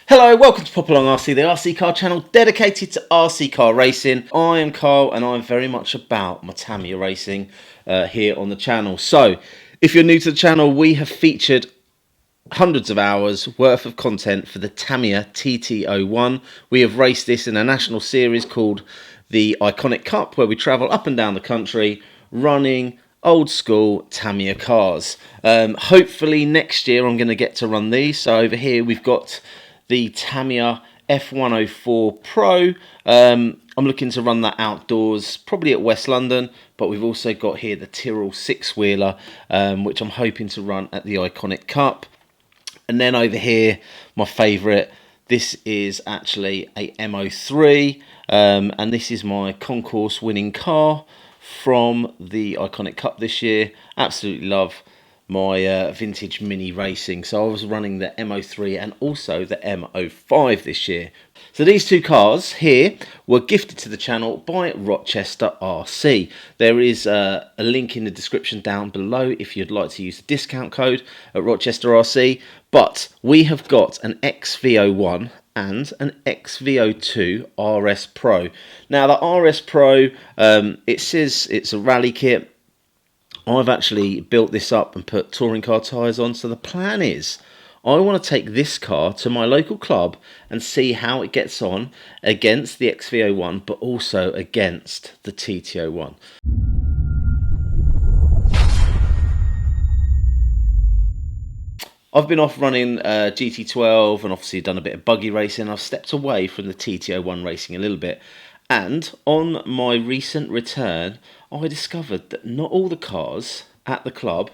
Hello, welcome to Pop Along RC, the RC car channel dedicated to RC car racing. I am Carl and I'm very much about my Tamiya racing here on the channel. So, if you're new to the channel, we have featured hundreds of hours worth of content for the Tamiya TT01. We have raced this in a national series called the Iconic Cup, where we travel up and down the country running old school Tamiya cars. Hopefully next year I'm going to get to run these. So over here we've got the Tamiya F104 Pro. I'm looking to run that outdoors, probably at West London, but we've also got here the Tyrrell 6-wheeler, which I'm hoping to run at the Iconic Cup. And then over here, my favourite, this is actually a MO3, and this is my concourse winning car from the Iconic Cup this year. Absolutely love my vintage mini racing. So I was running the MO3 and also the MO5 this year. So these two cars here were gifted to the channel by Rochester RC. There is a link in the description down below if you'd like to use the discount code at Rochester RC. But we have got an XV01 and an XV02RS Pro. Now the RS Pro, it says it's a rally kit. I've actually built this up and put touring car tyres on. So the plan is I want to take this car to my local club and see how it gets on against the XV01, but also against the TT01. I've been off running GT12 and obviously done a bit of buggy racing. I've stepped away from the TT01 racing a little bit. And on my recent return, I discovered that not all the cars at the club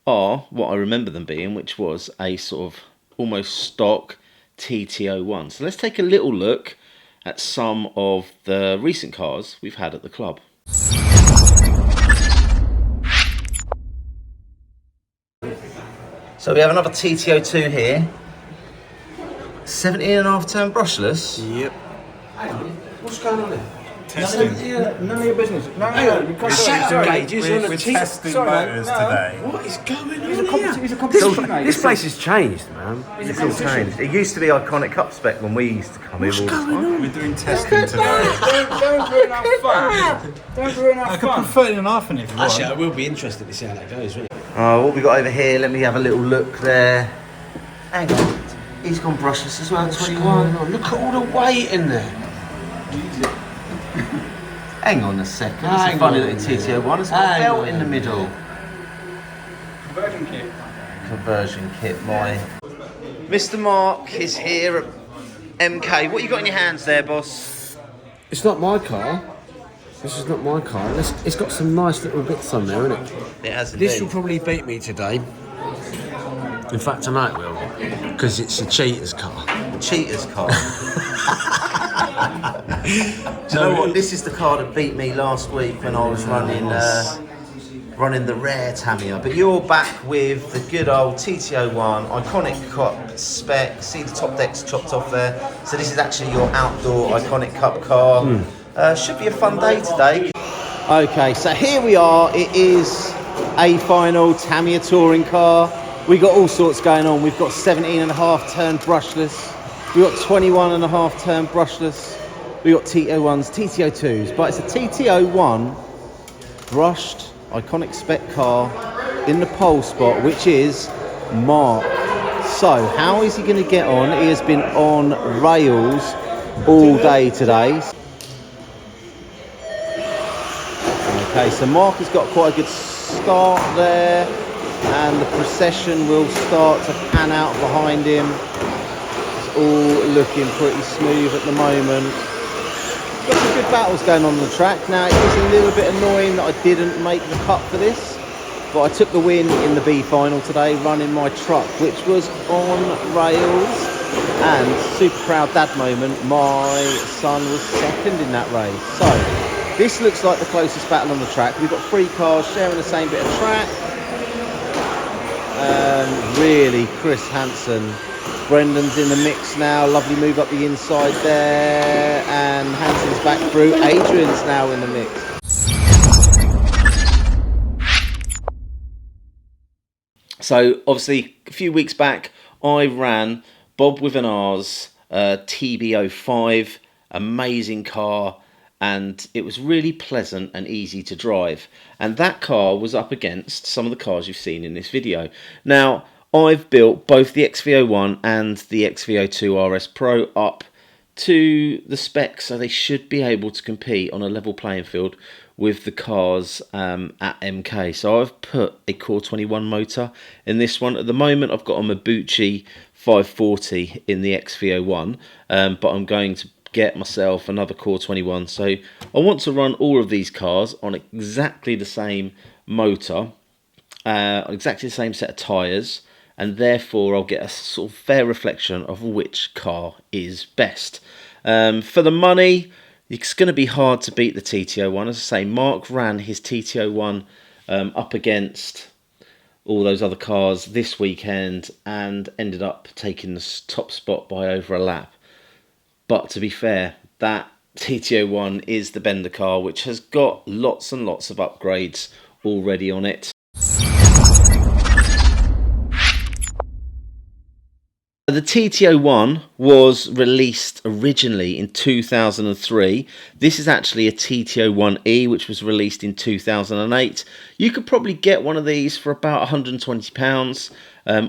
are what I remember them being, which was a sort of almost stock TT01. So let's take a little look at some of the recent cars we've had at the club. So we have another TT02 here. 17.5 turn brushless. Yep. What's going on here? Testing. None of your business. No, We're testing motors today. What is going on He's a competition, mate. This place has changed, man. It's all changed. It used to be Iconic Cup spec when we used to come here all the time. We're doing testing today. Don't ruin our fun. Don't ruin our I could put fun. 30 and a half in if you want. Actually, I will be interested to see how that goes, really. Oh, what we got over here? Let me have a little look there. Hang on, he's gone brushless as well. 21. Look at all the weight in there. Hang on a second. It's a funny little TT01. It's got a belt in the middle. Conversion kit. Conversion kit. My Mr. Mark is here at MK. What you got in your hands there, boss? It's not my car. This is not my car. It's got some nice little bits on there, isn't it? It has indeed. This will probably beat me today. In fact, I know it will, because it's a cheater's car. Cheater's car. Do you know what? This is the car that beat me last week when I was running the rare Tamiya. But you're back with the good old TT01 Iconic Cup spec. See the top deck's chopped off there. So this is actually your outdoor Iconic Cup car. Should be a fun day today. Okay, so here we are. It is a final Tamiya touring car. We got all sorts going on. We've got 17.5 turn brushless. We've got 21.5 turn brushless. We've got TT01s, TT02s, but it's a TT01 brushed Iconic spec car in the pole spot, which is Mark. So how is he going to get on? He has been on rails all day today. Okay, so Mark has got quite a good start there, and the procession will start to pan out behind him. It's all looking pretty smooth at the moment. Got some good battles going on the track. Now it is a little bit annoying that I didn't make the cut for this, but I took the win in the B final today running my truck, which was on rails, and super proud dad moment, my son was second in that race. So this looks like the closest battle on the track. We've got three cars sharing the same bit of track. Really, Chris Hansen. Brendan's in the mix now. Lovely move up the inside there. And Hansen's back through. Adrian's now in the mix. So, obviously, a few weeks back, I ran Bob with an R's, TB05, amazing car, and it was really pleasant and easy to drive. And that car was up against some of the cars you've seen in this video. Now, I've built both the XV01 and the XV02RS Pro up to the specs, so they should be able to compete on a level playing field with the cars at MK. So I've put a Core 21 motor in this one. At the moment I've got a Mabuchi 540 in the XV01, but I'm going to get myself another Core 21. So I want to run all of these cars on exactly the same motor, exactly the same set of tyres, and therefore I'll get a sort of fair reflection of which car is best. For the money, it's going to be hard to beat the TT01. As I say, Mark ran his TT01 up against all those other cars this weekend and ended up taking the top spot by over a lap. But to be fair, that TT01 is the Bender car, which has got lots and lots of upgrades already on it. The TT01 was released originally in 2003. This is actually a TT01E, which was released in 2008. You could probably get one of these for about £120.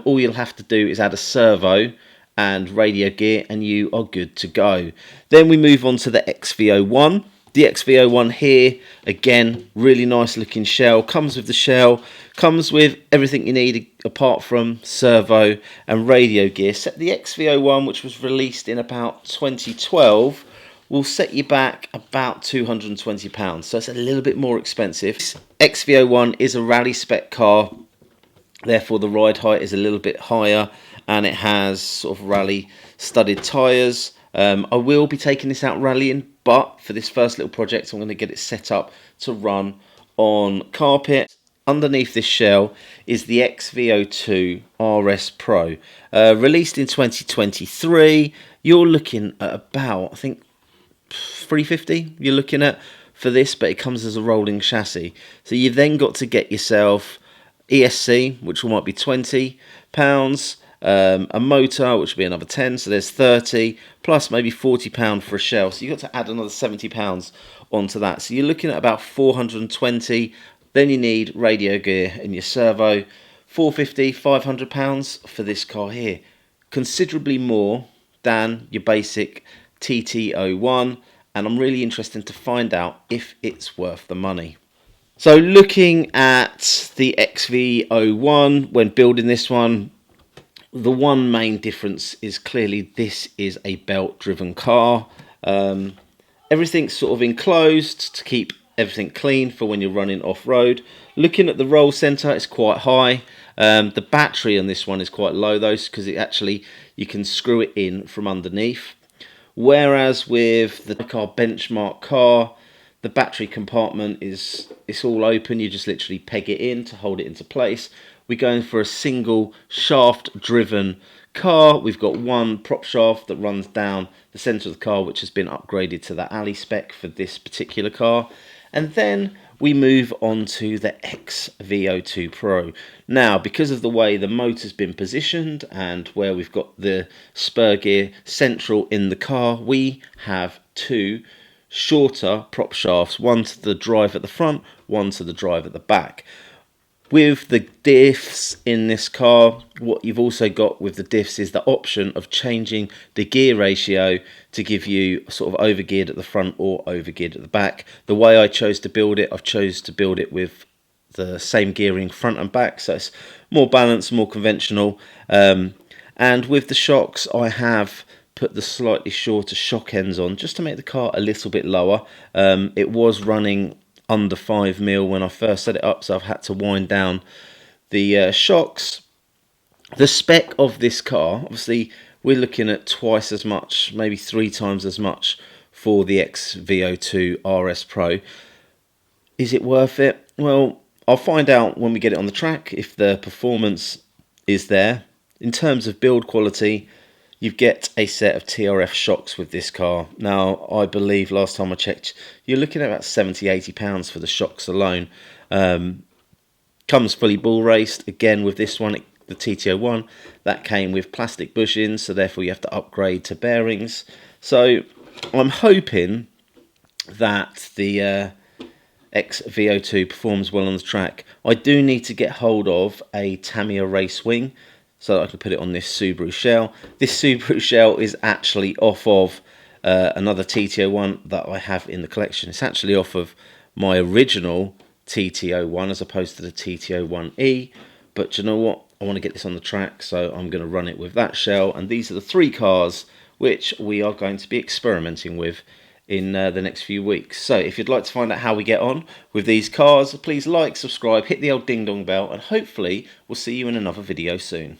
All you'll have to do is add a servo and radio gear and you are good to go. Then we move on to the XV01. The XV01 here, again, really nice looking shell. Comes with the shell, comes with everything you need apart from servo and radio gear. Set the XV01, which was released in about 2012, will set you back about £220. So it's a little bit more expensive. This XV01 is a rally spec car, therefore the ride height is a little bit higher and it has sort of rally studded tyres. I will be taking this out rallying, but for this first little project I'm going to get it set up to run on carpet. Underneath this shell is the XV02RS Pro, released in 2023. You're looking at about, I think, $350 you're looking at for this, but it comes as a rolling chassis. So you've then got to get yourself ESC, which might be £20, a motor, which will be another 10, so there's 30, plus maybe £40 for a shell, so you've got to add another £70 onto that, so you're looking at about 420. Then you need radio gear in your servo, £450, £500 for this car here, considerably more than your basic TT01, and I'm really interested to find out if it's worth the money. So looking at the XV01 when building this one, the one main difference is clearly this is a belt driven car. Everything's sort of enclosed to keep everything clean for when you're running off-road. Looking at the roll centre, it's quite high. The battery on this one is quite low though, because it actually, you can screw it in from underneath. Whereas with the car benchmark car, the battery compartment it's all open. You just literally peg it in to hold it into place. We're going for a single shaft driven car. We've got one prop shaft that runs down the centre of the car, which has been upgraded to the alley spec for this particular car. And then we move on to the XV02 Pro. Now, because of the way the motor's been positioned and where we've got the spur gear central in the car, we have two shorter prop shafts, one to the drive at the front, one to the drive at the back. With the diffs in this car, what you've also got with the diffs is the option of changing the gear ratio to give you sort of overgeared at the front or overgeared at the back. The way I chose to build it, I've chose to build it with the same gearing front and back, so it's more balanced, more conventional. And with the shocks, I have put the slightly shorter shock ends on just to make the car a little bit lower. It was running under 5mm when I first set it up, so I've had to wind down the shocks. The spec of this car, obviously we're looking at twice as much, maybe 3 times as much for the XV02RS Pro. Is it worth it? Well, I'll find out when we get it on the track if the performance is there. In terms of build quality, you get a set of TRF shocks with this car. Now, I believe last time I checked, you're looking at about £70–80 for the shocks alone. Comes fully ball raced. Again, with this one, the TT01, that came with plastic bushings, so therefore you have to upgrade to bearings. So I'm hoping that the XV02 performs well on the track. I do need to get hold of a Tamiya race wing so that I can put it on this Subaru shell. This Subaru shell is actually off of another TT01 that I have in the collection. It's actually off of my original TT01 as opposed to the TT01E, but you know what, I want to get this on the track, so I'm going to run it with that shell. And these are the 3 cars which we are going to be experimenting with in the next few weeks. So if you'd like to find out how we get on with these cars, please like, subscribe, hit the old ding dong bell, and hopefully we'll see you in another video soon.